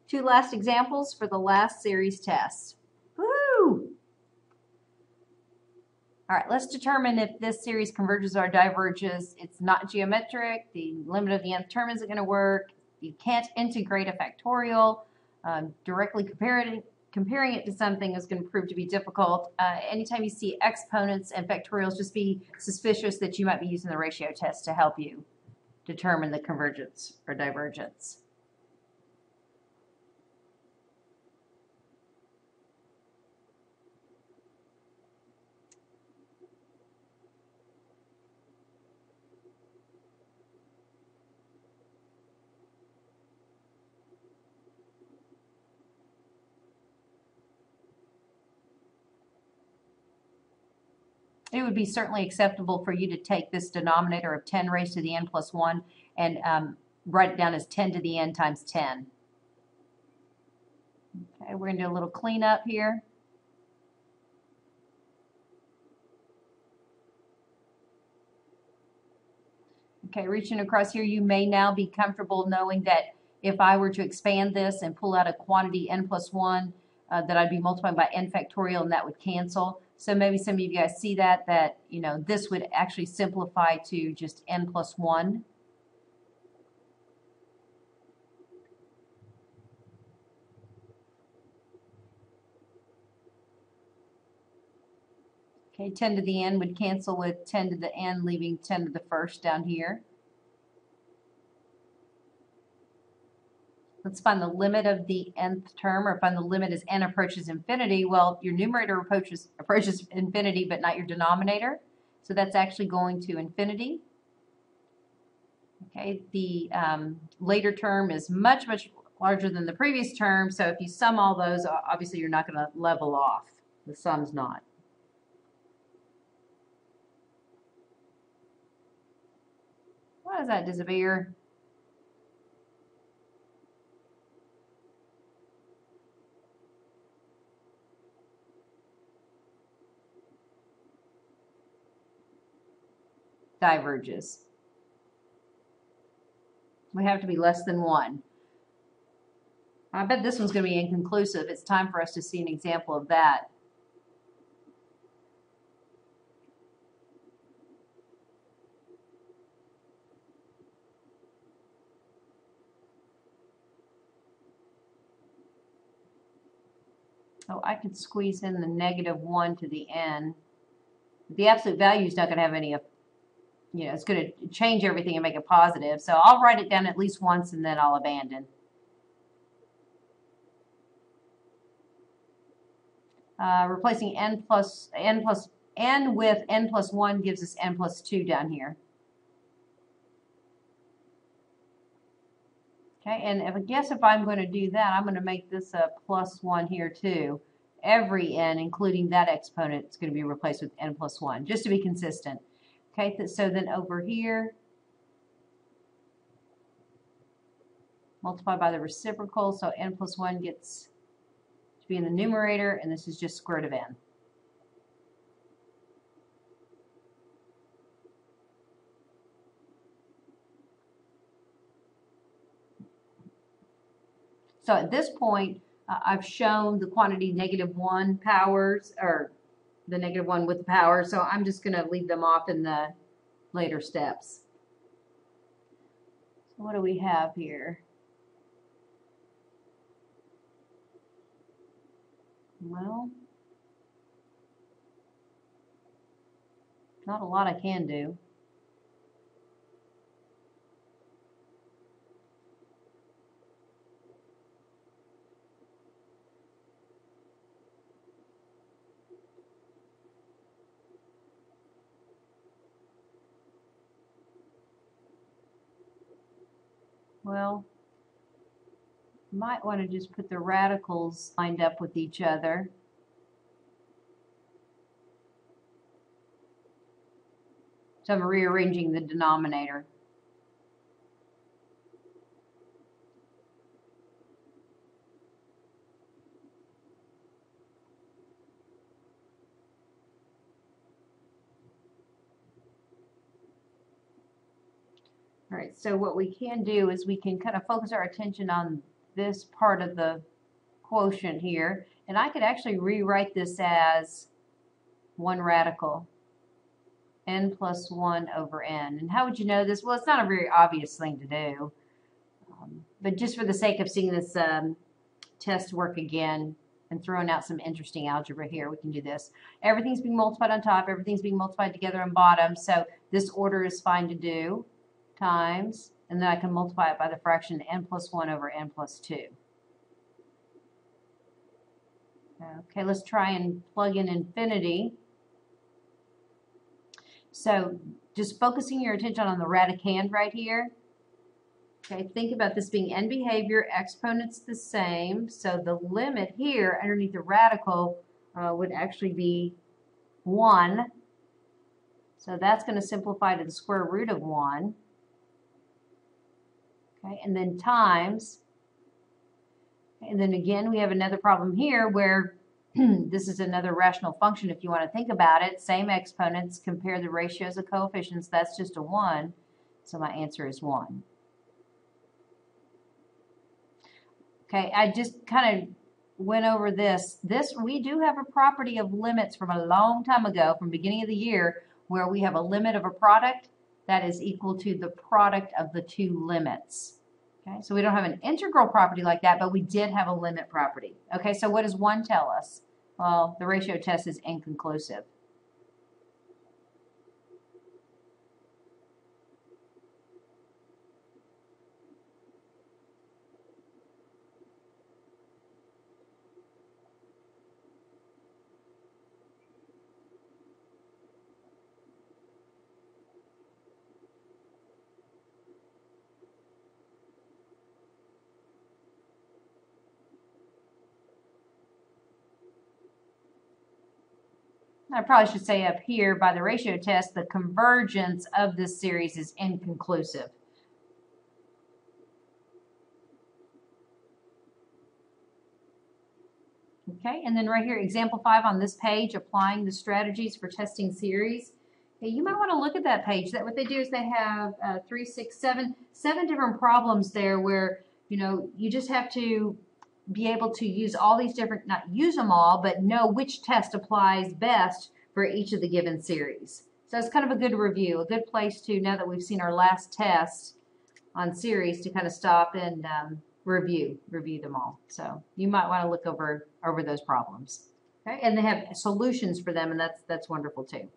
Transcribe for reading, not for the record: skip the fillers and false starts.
Two last examples for the last series test. Woo! All right, let's determine if this series converges or diverges. It's not geometric. The limit of the nth term isn't going to work. You can't integrate a factorial. Directly comparing it to something is going to prove to be difficult. Anytime you see exponents and factorials, just be suspicious that you might be using the ratio test to help you determine the convergence or divergence. It would be certainly acceptable for you to take this denominator of 10 raised to the n plus 1 and write it down as 10 to the n times 10. Okay, we're going to do a little cleanup here. Okay, reaching across here, you may now be comfortable knowing that if I were to expand this and pull out a quantity n plus 1, that I'd be multiplying by n factorial and that would cancel. So maybe some of you guys see that you know, this would actually simplify to just n plus 1. Okay, 10 to the n would cancel with 10 to the n, leaving 10 to the first down here. Let's find the limit of the nth term, or find the limit as n approaches infinity. Well, your numerator approaches infinity, but not your denominator. So that's actually going to infinity. Okay, the later term is much, much larger than the previous term. So if you sum all those, obviously you're not going to level off. The sum's not. Why does that disappear? Diverges. We have to be less than 1. I bet this one's going to be inconclusive. It's time for us to see an example of that. Oh, I could squeeze in the -1 to the n. The absolute value is not going to have any, you know, it's going to change everything and make it positive. So I'll write it down at least once and then I'll abandon. Replacing n with n plus 1 gives us n plus 2 down here. Okay, and I guess if I'm going to do that, I'm going to make this a plus 1 here too. Every n, including that exponent, is going to be replaced with n plus 1, just to be consistent. Okay, so then over here, multiply by the reciprocal, so n plus 1 gets to be in the numerator, and this is just square root of n. So at this point, I've shown the quantity -1 powers, or the -1 with the power, so I'm just going to leave them off in the later steps. So what do we have here? Well, not a lot I can do. Well, might want to just put the radicals lined up with each other. So I'm rearranging the denominator. All right, so what we can do is we can kind of focus our attention on this part of the quotient here. And I could actually rewrite this as 1 radical, n plus 1 over n. And how would you know this? Well, it's not a very obvious thing to do. But just for the sake of seeing this test work again and throwing out some interesting algebra here, we can do this. Everything's being multiplied on top. Everything's being multiplied together on bottom. So this order is fine to do. Times, and then I can multiply it by the fraction n plus 1 over n plus 2. Okay, let's try and plug in infinity. So just focusing your attention on the radicand right here. Okay, think about this being n behavior, exponents the same. So the limit here underneath the radical would actually be 1. So that's going to simplify to the square root of 1. Okay, and then times. And then again, we have another problem here where this is another rational function if you want to think about it. Same exponents, compare the ratios of coefficients. That's just a 1. So my answer is 1. Okay, I just kind of went over this. We do have a property of limits from a long time ago, from beginning of the year, where we have a limit of a product that is equal to the product of the two limits. Okay, so we don't have an integral property like that, but we did have a limit property. Okay, so what does 1 tell us? Well, the ratio test is inconclusive. I probably should say up here, by the ratio test, the convergence of this series is inconclusive. Okay, and then right here, example 5 on this page, applying the strategies for testing series. Okay, you might want to look at that page. What they do is they have 7 different problems there where, you just have to be able to use all these different, not use them all, but know which test applies best for each of the given series. So it's kind of a good review, a good place to, now that we've seen our last test on series, to kind of stop and review them all. So you might want to look over those problems. Okay, and they have solutions for them, and that's wonderful too.